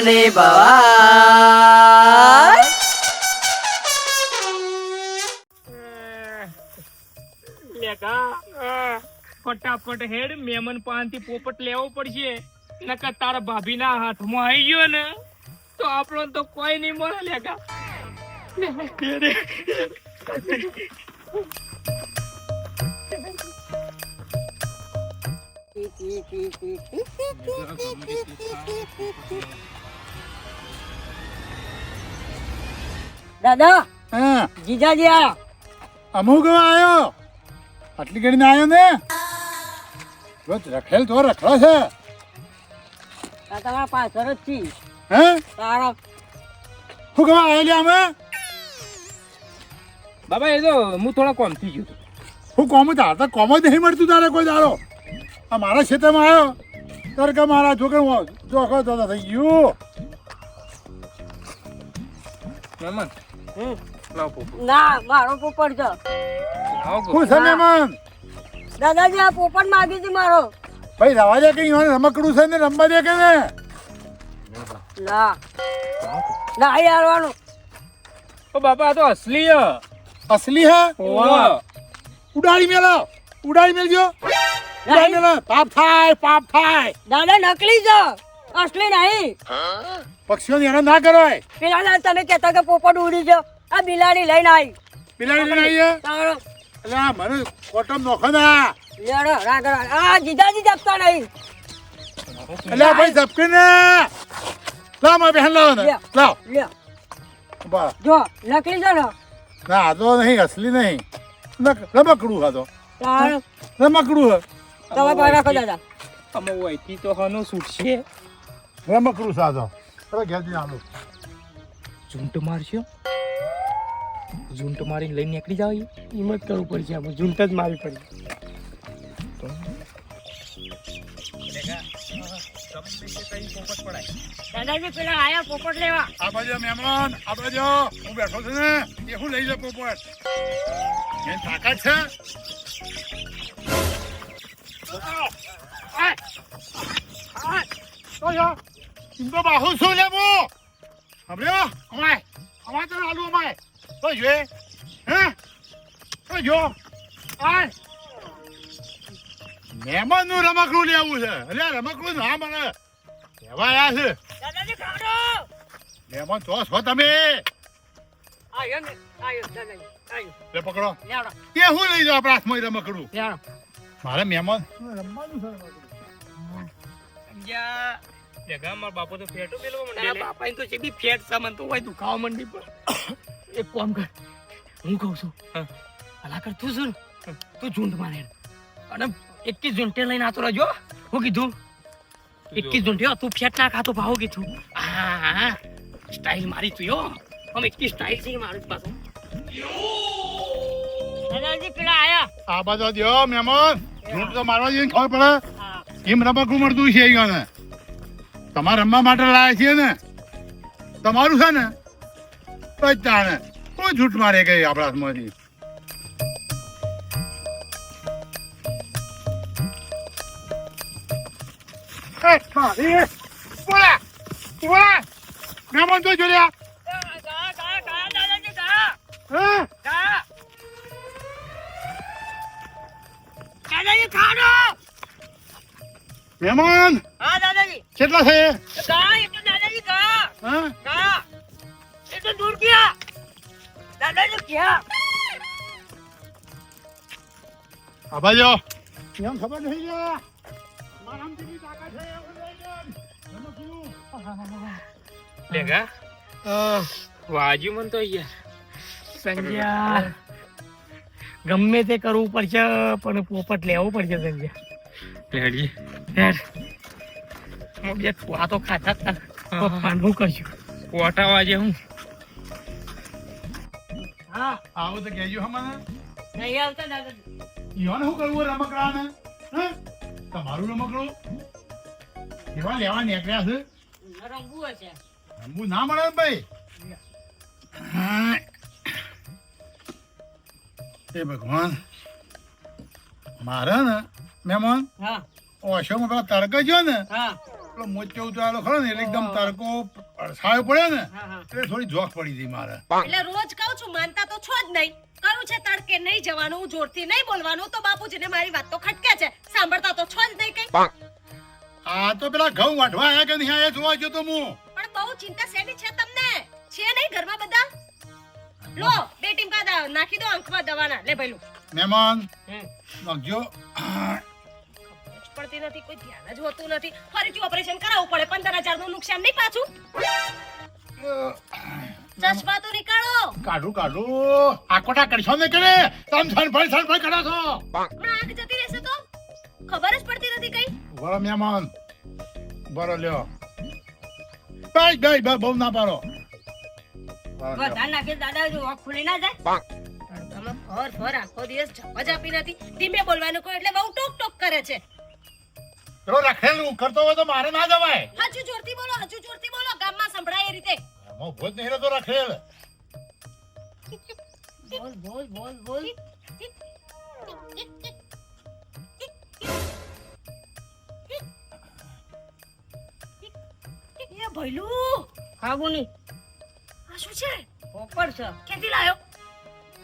ને ભવાય. ફટાફટ હેડ મેમન પાનથી પોપટ લેવો પડશે, નકર તારા ભાભી ના હાથમાં આવી ગયો ને તો આપણો તો કોઈ નહીં મળે. લેકા દાદા હા જીજાજી આયા. અમુક આવ્યો આટલી ઘડી ના આવ્યો ને રખેલ તો રખડો છે. આ તમારા પાછળ જ છી હે તારો શું કહેવા આવેલી અમે બાબા એ તો હું થોડા કોમ થઈ ગયો. હું કોમ તાર કોમ જ નહીં મળતું તારે કોઈ દાડો. આ મારા ક્ષેત્રમાં આવ્યો તારે કે મારા છોકરા ચોખ્ખો તો થઈ ગયું. મેમન લાવ પોપટ. ના મારો પોપટ છે. લાવો શું છે મહેમાન? દાદાજી આ પોપટ માગી હતી મારો. ભાઈ રવા દે કઈ રમકડું છે ને રમવા દે કે ને. ના ના અહીં હારવાનું. ઓ બાપા આ તો અસલી હે. અસલી હે ઓવા ઉડાડી મેલો ઉડાડી મેલજો ઉડાડી મેલો. પાપ થાય પાપ થાય. દાદા નકલી છે અસલી નહીં. પક્ષીઓને હેરાન ના કરાય. પેલા દાદા તમે કહેતા કે પોપટ ઉડી છે આ બિલાડી લઈને આવી. બિલાડી લઈને આવીએ તારો એટલે આ મને કોટમ નોખો ના. લેડો રાગ રાગ આ જીજાજી જપતા નહીં. એટલે આ ભાઈ ઝપકે ને લાવ મારી બહેન લાવો ને લ્યો. લાવ લ્યો બસ. જો નકલી છે ને ના આ તો નહીં અસલી નહીં રમકડું હા તો તારો રમકડું હે તમે પાસે રાખો દાદા. અમે વહીથી તો હનો છૂટશે. રમકડું છે આ તો. હવે ઘેરથી આલો. ઝૂંટ મારશો, ઝૂંટ મારીને લઈને નીકળી જાવ. હિંમત કરવું પડશે, આપણે ઝૂંટ જ મારવી પડશે. દાદાજી પેલા આયા પોપટ લેવા. આ બાજુ મહેમાન આ બાજુ હું બેઠો છું ને એ હું લઈ જાઉં પોપટ. એની તાકાત છે. તો બાહુ શું લેવો હમણાં અમાય અમાય તો આલુ અમાય તો જોઈએ હે તો જો આ મહેમાન નું રમકડું લેવું છે. એટલે રમકડું ના મને લેવા આવ્યા છે. દાદાજી ખાડો. મહેમાન તો છો તમે. આયો ને આયો દાદાજી આયો. લે પકડો. લેવડો એ હું લઈ જાઉં આપણા હાથમાં રમકડું. લેવડો. મારે મહેમાન રમવાનું છે રમકડું. સમજ્યા? ભેગા મારા બાપો તો ફેટો પેલો મંડે. બાપા તો છે બી ફેટ સામાન તો હોય દુખાવા મંડી પર. એક કામ કર, હું કહું છું ભલા કર તું શું તું ઝૂંટ મારે અને 21 ઝૂંટે લઈને આતો રહેજો. હું કીધું 21 ઝૂંટે તું ફેટ ના ખાતો ભાવ કીધું. હા સ્ટાઈલ મારી તું યો આમ 21 સ્ટાઈલ છે મારું પાછું. દાદાજી પેલા આયા. આ બાજુ દ્યો મહેમાન. ઝૂંટ તો મારવા જઈને ખબર પડે કેમ રમકડું મળતું છે અહીંયાને. તમારે રમવા માટે લાયા છીએ ને તમારું છે ને તો જ તાણે કોઈ ઝૂંટ મારે ગઈ આપણા હાથમાંથી. બોલા બોલા મહેમાન તો જોડ્યા. દાદાજી ગા. હા દાદાજી ખાડો. મહેમાન હા દાદાજી કેટલા છે? ગા એ તો દાદાજી ગા. હા ગા એ તો દૂર ગયા. દાદાજી ગયા. આ બાજુ એમ ખબર નહીં લે મારામ કેટલી તાકાત છે એવું લઈ લે. રમકડું. ભેગા વાજુ મન તો યાર સંજ્યા ગમે તે કરવું પડશે પણ પોપટ લેવો પડશે. સંજ્યા લેડી યાર હું બે આ તો ખાતા હતા પાનું કરશું કોટા વાજે હું. હા આવો તો કહેજો હમણાં. નહીં આવતા દાદાજી. ઈવાને શું કરવું રમકડાને? હે તમારું રમકડું એવા લેવા નીકળ્યા છે. રંગવું હશે. રમવું ના મળે ને ભાઈ. એ ભગવાન મારે ને મહેમાન હા ઓશોમાં પેલા તડકા જો ને હા પેલો મોચો ઉતારેલો ખરો ને એટલે એકદમ તડકો અડસાયો પડે ને હા હા એટલે થોડી જોખ પડી હતી મારે એટલે રોજ કહું છું માનતા તો છો જ નહીં કયું છે તડકે નહીં જવાનું જોરથી નહીં બોલવાનું તો બાપુજીને મારી વાત તો ખટકે છે સાંભળતા તો છો જ નહીં કઈ આ તો પેલા ઘઉં વાઢવા આયા કે નહીં આયા જોવા ગયો તો હું પણ બહુ ચિંતા શેની છે તમને છે નહીં ઘરમાં બધા લો 2 ટીમકા નાખી દો આંખમાં દવાના લે ભઈલું મહેમાન લખજો પડતી નથી કોઈ ધ્યાન જ હોતું નથી ફરીથી ઓપરેશન કરાવવું પડે 15000 નું નુકસાન નહીં પાછું ચશ્મા તો નીકાળો કાઢું આકોટા કરશો ને કરે તમ સનફળ કરો છો હમણાં આંખ જતી રહેશે તો ખબર જ પડતી નથી કઈ બરો મહેમાન બરો લ્યો બાય બહુ ના પાડો બધા નાખે દાદા જો આંખ ખુલી ના જાય તમે ફર આખો દિવસ જપ જ આપી નથી ધીમે બોલવાનું કોઈ એટલે બહુ ટોક કરે છે પેલો રખેલું કરતો હોય તો મારે ના જવાય હજુ જોરથી બોલો ગામમાં સંભળાય એ રીતે એમાં ભોજ નહીં રહેતો રખેલ બોલ એ ભઈલું ખાબુની આ શું છે પોપટ છે ક્યાંથી લાયો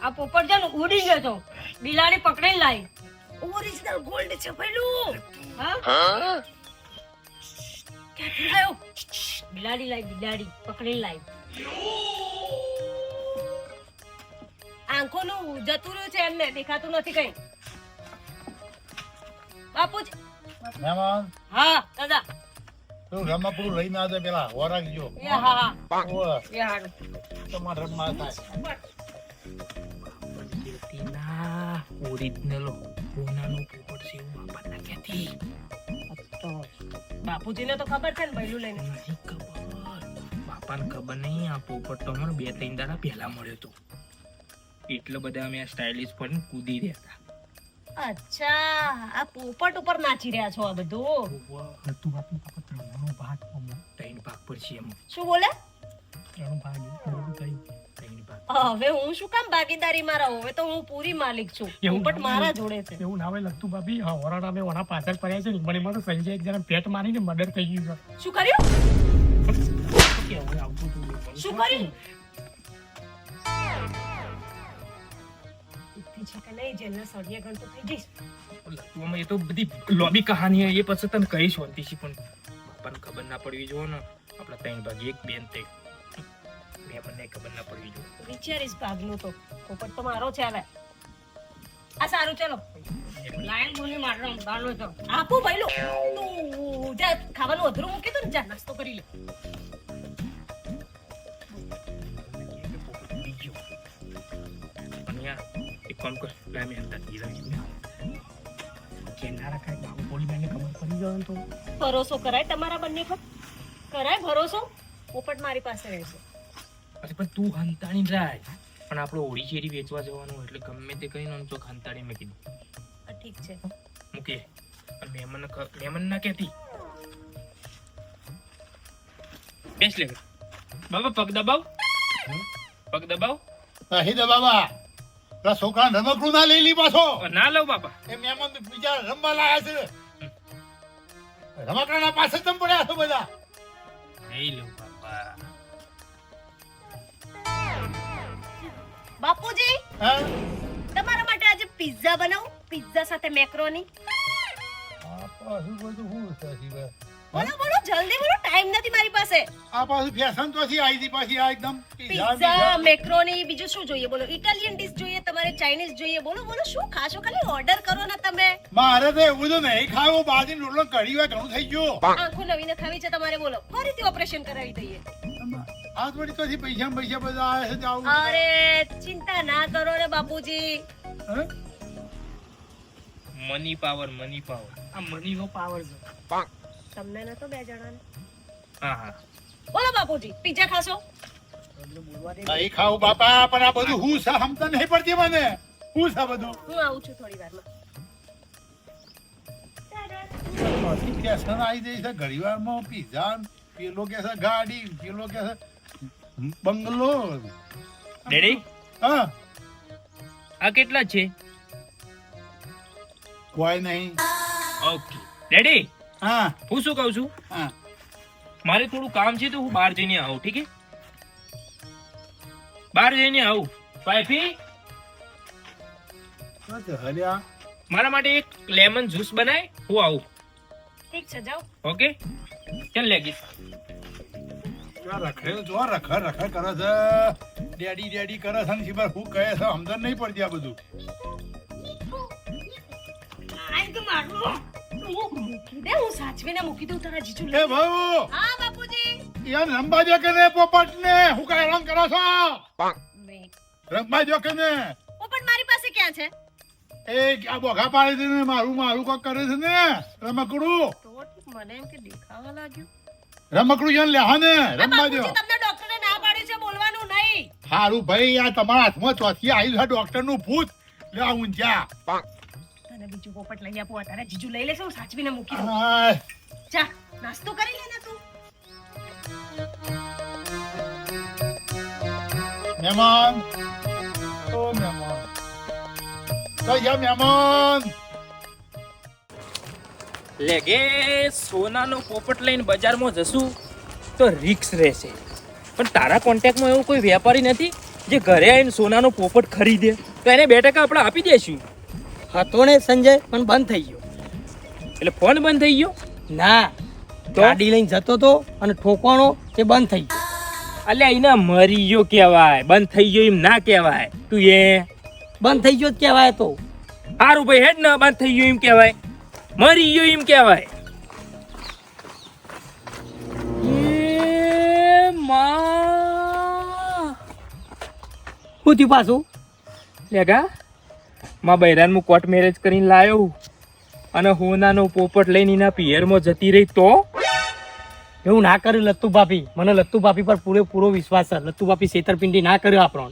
આ પોપટ છે ને ઉડી ગયો તો બિલાડી પકડીને લાવી ઓરિજિનલ ગોલ્ડ છે ભઈલું હા ક્યાંથી લાયો બિલાડી પકડીને લાવી આંખોનું જતું રહ્યું છે એમને દેખાતું નથી કઈ બાપુજી મહેમાન હા દાદા તું રમાપુરું લઈને આવજે પેલા વરાગજો એ હા ઓય એ હારું તમારે રમવા થાય તેના ઓરિજિનલ કોનાનો પોપટ છે એવું બાપાના ક્યાંથી બાપુજીને તો ખબર છે ને ભઈલું લઈને નહીં ખબર બાપાને ખબર નહીં આ પોપટ તો મને 2-3 દાડા પહેલા મળ્યો હતો એટલે બધા અમે આ સ્ટાઇલિશ પર કૂદી રહ્યા હતા અચ્છા આ પોપટ ઉપર નાચી રહ્યા છો આ બધું હતું બાપુ ત્રણનો ભાગ 3 ભાગ પર છે એમ શું બોલે 3 ભાગ બરોબર 3 ભાગ હવે હું શું કામ ભાગીદારીમાં રહું હવે તો હું પૂરી માલિક છું પોપટ મારા જોડે છે એવું નામે લગતું ભાભી હા ઓરાડા મે ઓના પાછળ પડ્યા છે ને મને તો સંજય એક જણા પેટ મારીને મર્ડર થઈ ગયું છે શું કર્યું કેવું આવતું હતું શું કર્યું ઇતની છે કે નહીં જેલના સળિયા ગણ તો થઈ જઈશ લગતું એ તો બધી લોબી કહાની એ પછી તને કહી શાંતિ છે પણ બાપાને ખબર ના પડવી જો ને આપણા 3 ભાગ એક બેન તે મેં મને ખબર ના પડવી જો વિચારીશ ભાગનું તો પોપટ તો મારો છે હવે આ સારું ચલો લાઈન બોલી મારનો ગાલો તો આપું ભઈલું તું જા ખાવાનું અધરું મૂકી દો ને જા નાસ્તો કરી લે એક કામ કર લા મેં અંદર ગીરા કેનારા કાઈ બાબુ બોલી મને ખબર પડી જાય તો ભરોસો કરાય તમારા બંને પર કરાય ભરોસો પોપટ મારી પાસે રહેશે અરે પણ તું હંતાણી રાજ પણ આપણો ઓડી શેરી વેચવા જવાનું એટલે ગમે તે કઈ નોન ચોક હંતાણી મેં કીધું ઠીક છે મૂકે અને મહેમાન ના કહેતી બેસ લે બાબા પગ દબાવ નહીં દે બાબા પેલા છોકરા રમકડું ના લઈ લી પાછો ના લઉં બાબા એ મહેમાન તો બીજા રમવા લાયા છે રમકડાના પાસે તમ પડ્યા છો બધા નહીં લઉં બાબા બાપુજી હા તમારા માટે આજે પિઝા બનાવું પિઝા સાથે મેક્રોની આ પાછું બધું હું સાચી વાત બોલો જલ્દી બોલો ટાઈમ નથી મારી પાસે આ પાછું ફેશન તો થી આવી પાછી આ એકદમ પિઝા મેક્રોની બીજું શું જોઈએ બોલો ઇટાલિયન ડિશ જોઈએ તમારે ચાઇનીઝ જોઈએ બોલો શું ખાશો ખાલી ઓર્ડર કરો ને તમે મારે તો એવું તો નહીં ખાવું બાજરી રોટલો કઢી હોય ઘણું થઈ ગયું આંખો નવીને ખાવી છે તમારે બોલો ફરીથી ઓપરેશન કરાવી દઈએ આ થોડી તો પૈસા બધા આવે છે જાવું અરે ચિંતા ના કરો રે બાપુજી મની પાવર આ મની નો પાવર છે તમને ન તો 2 જણાને હા બોલો બાપુજી પિઝા ખાશો નહીં ખાવું બાપા પણ આ બધું હું છે સમતા નહીં પડતી મને હું છે બધું હું આવું છું થોડી વારમાં ફેશન આવી જાય છે ઘડીવારમાં પીઝા પેલો કે છે ગાડી પેલો કે છે બંગલો ડેડી હા આ કેટલા છે કોઈ નહીં ઓકે ડેડી હા હું શું કહું છું હા મારે થોડું કામ છે તો હું બહાર જઈને આવું, ઠીક છે? બહાર જઈને આવું. વાઈફી, હલ્યા મારા માટે એક લેમન જ્યુસ બનાય, હું આવું. ઠીક છે જાઓ. ઓકે, ચાલ લેગીસ. રખડેલ જો રખડ કરે છે, ડેડી ડેડી કરે છે ને શીબર હું કહે છે સમજણ નહીં પડતી આ બધું. આઈ તો મારું મૂકી દે, હું સાચવીને મૂકી દઉં તારા જીજુ એ લઈ. ભાઉ હા બાપુજી. યાર રંબા જો કે ને પોપટ ને હું કઈ રંગ કરો છો? નહીં. રંબા જો કે ને પોપટ મારી પાસે ક્યાં છે? એ આ બોઘા પાડે છે ને મારું કોક કરે છે ને રમકડું તો મને એમ કે દેખાવા લાગ્યું. રમકડું યાર લેહા ને રંબા જો. બાપુજી તમને ડોક્ટરે ના પાડી છે બોલવાનું નહીં. સારું ભાઈ આ તમારા હાથમાં ચોથી આવ્યું છે ડોક્ટર નું ભૂત લે આ ઊંચા. તને બીજું પોપટ લઈ આપું, આ તારા જીજુ લઈ લેશે, હું સાચવીને મૂકી દઉં. આય, જા નાસ્તો કરી લે ને તું. મહેમાન ઓ મહેમાન તો યા મહેમાન લેગે સોનાનો પોપટ લઈને બજારમાં જશું તો રિક્સ રહેશે, પણ તારા કોન્ટેક્ટમાં એવું કોઈ વેપારી નથી જે ઘરે આવીને સોનાનો પોપટ ખરીદે, તો એને 2% આપણે આપી દેશું. હતો ને સંજય, પણ બંધ થઈ ગયો. એટલે ફોન બંધ થઈ ગયો? ના, તો? ગાડી લઈને જતો તો અને ઠોકવાનો તે બંધ થઈ ગયો. અલ્યા એના મરી ગયો કહેવાય, બંધ થઈ ગયો એમ ના કહેવાય. તું એ બંધ થઈ ગયો જ કહેવાય તો. સારું ભાઈ હેડ ને, બંધ થઈ ગયો એમ કહેવાય, મરી ગયો એમ કહેવાય. એ માં શું થયું પાછું? લેગા માં બૈરાન હું કોર્ટ મેરેજ કરીને લાયો અને હોનાનો પોપટ લઈને એના પિયરમાં જતી રહી તો એવું ના કર્યું લત્તુ ભાભી, મને લત્તુ ભાભી પર પૂરેપૂરો વિશ્વાસ છે. લત્તુ ભાભી છેતરપિંડી ના કર્યો આપણો.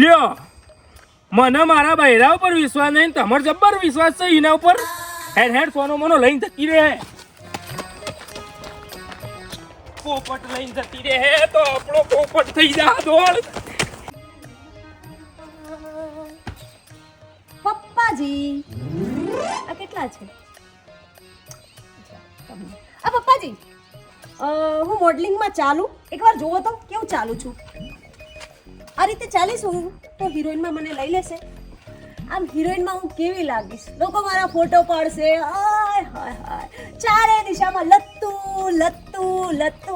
લ્યો, મને મારા બૈરા ઉપર વિશ્વાસ નહીં, તમારો જબ્બર વિશ્વાસ છે એના ઉપર. હેડ હેડ સોનો મોનો લઈને જતી રહે, પોપટ લઈને જતી રહે તો આપણો પોપટ થઈ જા દોડ. પપ્પાજી આ કેટલા છે? આ પપ્પાજી હું મોડલિંગમાં ચાલુ, એકવાર જોવો તો કેવું ચાલુ છું. આ રીતે ચાલીશ હું તો હિરોઈનમાં મને લઈ લેશે. આમ હિરોઈનમાં હું કેવી લાગીશ, લોકો મારા ફોટો પાડશે. હાય હાય હાય, ચારે દિશામાં લત્તુ લત્તુ લત્તુ,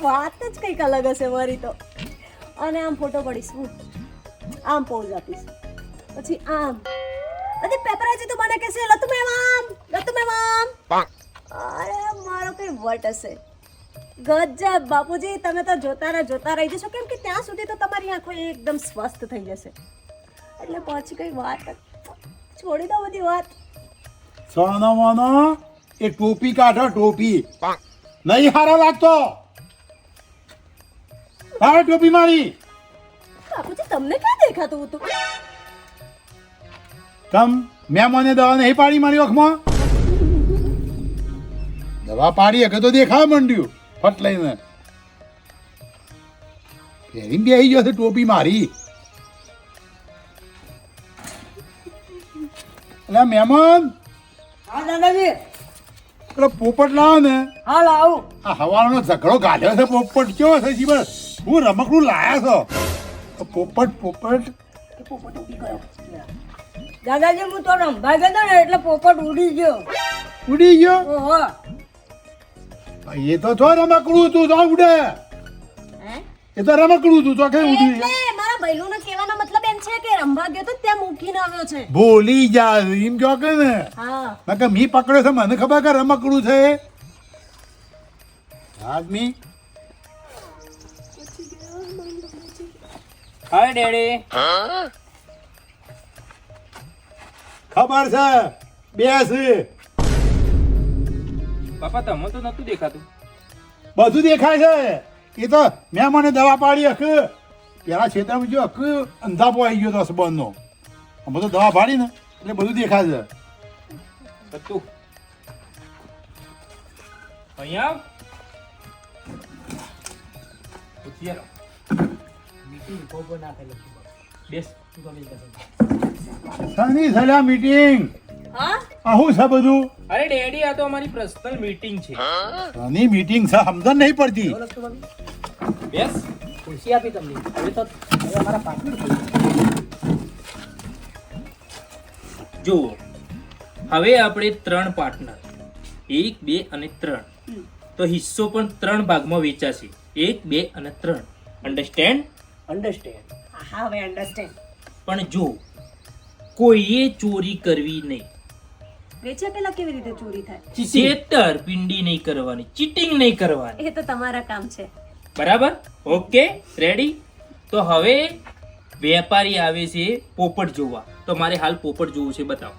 વાત જ કંઈક અલગ હશે મારી તો. અને આમ ફોટો પાડીશ હું, આમ પોઝ આપીશ, પછી આમ અને પેપરાજી તો મને કહેશે લતુ મેમ અરે મારો કઈ વટ હશે. ગજબ બાપુજી, તમે તો જોતા રહી જશો, કેમ કે ત્યાં સુધી તો તમારી આંખો એકદમ સ્વસ્થ થઈ જશે. એટલે પછી કઈ વાત છોડી દો બધી વાત. સોનો મોનો એ ટોપી કાઢો, ટોપી નહીં હારા લાગતો. હા ટોપી મારી બાપુજી તમને ક્યાં દેખાતું હતું? તમ મેં મને દવા નહીં પાડી મારી આંખમાં? દવા પાડી હકે તો દેખાવા માંડ્યું ફટ લઈને. ફેરી બેસી ગયો છે ટોપી મારી. એટલે મહેમાન હા દાદાજી. પેલો પોપટ લાવો ને. હા લાવું. આ હવાનો ઝઘડો ગાઢ્યો છે પોપટ કેવો છે જીવન, હું રમકડું લાયા છો. પોપટ દાદાજી હું તો રંભા ગયો ને એટલે પોપટ ઉડી ગયો. ઉડી ગયો? ઓહો. એ તો જો રમકડું હતું તો ઉડે. એ તો રમકડું હતું તો કઈ ઉડી એટલે મારા બૈલુનો કહેવાનો મતલબ એમ છે કે રંભા ગયો તો ત્યાં મૂકીને આવ્યો છે. ભૂલી જા એમ કહો કે ને. હા નકર મી પકડ્યો છે મને ખબર કે રમકડું છે. આદમી હાય ડેડી. ખબર છે બેસ. બાપા તમે તો નતું દેખાતું. બધું દેખાય છે. એ તો મેં મને દવા પાડી હક પેલા ક્ષેત્રમાં જો હક અંધાપો આવી ગયો તો સંબંધનો. અમે તો દવા પાડી ને એટલે બધું દેખાય છે. તું અહીંયા આવ. ઉઠી આવ. બેસ. શની સલાહ મીટિંગ હા આ શું છે બધું? અરે ડેડી આ તો અમારી પર્સનલ મીટિંગ છે. આની મીટિંગ છે, સમજણ નહીં પડતી. બેસ. ખુરશી આપી તમને હવે તો હવે અમારા પાર્ટનર જુઓ હવે આપણે 3 પાર્ટનર 1, 2 અને 3 તો હિસ્સો પણ 3 ભાગમાં વેચાશે 1, 2 અને 3 અન્ડરસ્ટેન્ડ. અન્ડરસ્ટેન્ડ. હા હવે અન્ડરસ્ટેન્ડ. પણ જો કોઈએ ચોરી કરવી નહીં, વેચ્યા પેલા કેવી રીતે ચોરી થાય? છેતરપિંડી નહીં કરવાની, ચીટિંગ નહીં કરવાની. એ તો તમારા કામ છે. બરાબર? Okay, ready? તો હવે વેપારી આવે છે પોપટ જોવા. તો મારે હાલ પોપટ જોવું છે, બતાવો.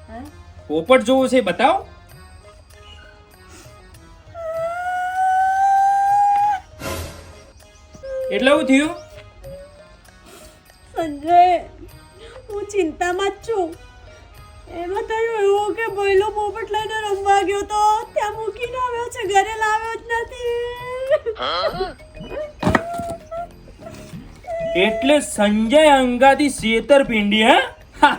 હા? પોપટ જોવું છે, બતાવો. એટલે શું થયું? સંજય, હું ચિંતામાં જ છું. એમાં થયું એવું કે ભઈલો પોપટ લઈને રમવા ગયો તો ત્યાં મૂકીને આવ્યો છે, ઘરે લાવ્યો જ નથી. એટલે સંજય અંગાથી છેતરપિંડી, હા?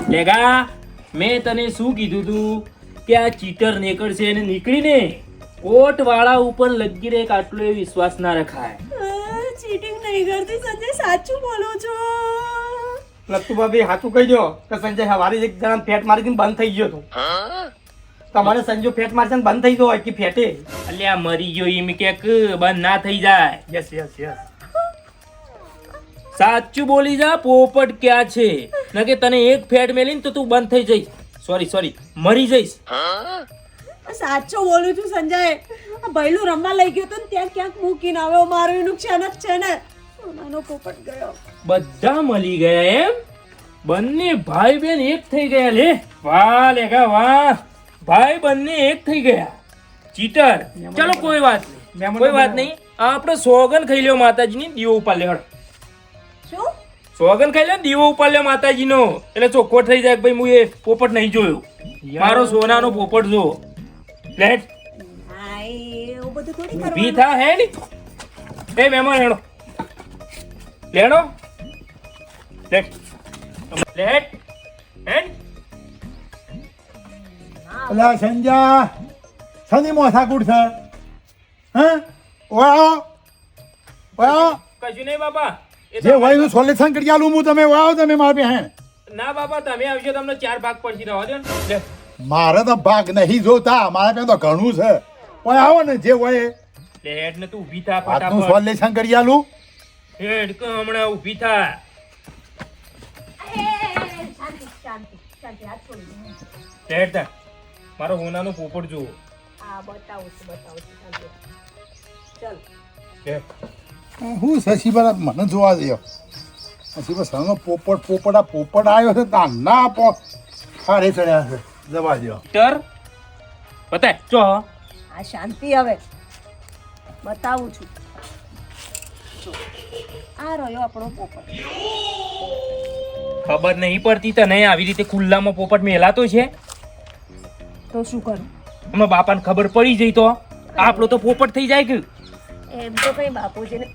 લેગા, મેં તને શું કીધું તું કે આ ચીટર નીકળશે અને નીકળીને કોટ વાળા ઉપર લગી રહે આટલો એ વિશ્વાસ ના રખાય. ચીટિંગ નહીં કરતી સંજય, સાચું બોલું છું. લત્તુ ભાભી સાચું કહી દો કે સંજય હવારે એક જણા ફેટ મારી દીને બંધ થઈ ગયો હતો. તમારે સંજુ ફેટ મારશે ને બંધ થઈ ગયો હોય કે ફેટે? અલ્યા મરી ગયો એમ કે બંધ ના થઈ જાય. Yes yes yes. સાચું બોલી જા, પોપટ ક્યાં છે? ન કે તને એક ફેટ મેલીને તો તું બંધ થઈ જઈશ. સોરી મરી જઈશ. સાચું બોલું છું સંજય. આ ભઈલું રમવા લઈ ગયો તો ને ત્યાં ક્યાંક મૂકીને આવ્યો. મારું નુકસાન જ છે ને. સોનાનો પોપટ ગયો. બધા મળી ગયા એમ? બંને ભાઈ બેન એક થઈ ગયા. લે વાહ લેગા વાહ, ભાઈ બંને એક થઈ ગયા. ચીટર. ચલો કોઈ વાત નહીં, કોઈ વાત નહીં. આપણે સોગન ખાઈ લ્યો માતાજીની, દીવો ઉપાડ લે. હળ શું? સોગન ખાઈ લે, દીવો ઉપાડ લે માતાજીનો, એટલે ચોખ્ખો થઈ જાય કે ભાઈ હું એ પોપટ નહીં જોયો, મારો સોનાનો પોપટ જો. લેટ હા, એવું બધું થોડી ઊભી કરવાનું. થા હે ને. એ મહેમાન હેડો લેડો લેટ લેટ હેડ. અલા સંજા, શની મોથાકૂટ છે? હા, ઓયા ઓયા, કશું નહીં બાપા. એ જે તો- વયનું સોલ્યુશન કરી આલું હું, તમે ઓયા તમે મારી બહેન. ના બાપા, તમે આવશો તમને 4 ભાગ પડશે. રહેવા દો ને. લે. મારે તો ભાગ નહીં જોતા, મારે ત્યાં તો ઘણું છે. ઓય આવો ને, જે હોય લે હેડ ને તું ઊભી થા આજનું ફટાફટ. સોલ્યુશન કરી આલું. હેડ કે હમણાં ઊભી થા. શાંતિ શાંતિ શાંતિ. હાથ છોડી દો. હેડ થા. મારો હોનાનો પોપટ જુઓ. હા, બતાવું છું શાંતિ. ચાલ. લે. હું શશીબા મને જોવા દે. શશીબા સનો પોપટ આવ્યો છે, તાના હારે ચડ્યા છે. જવા દો. ચીટર બતાય જો. આ શાંતિ. હવે બતાવું છું. જો, આ રહ્યો આપણો પોપટ. ખબર નહીં પડતી તને આવી રીતે ખુલ્લામાં પોપટ મેલાતો છે? તો શું કરું? એમાં બાપાને ખબર પડી જઈ તો આપણો તો પોપટ થઈ જાય કે. એમ તો કઈ બાપુજીને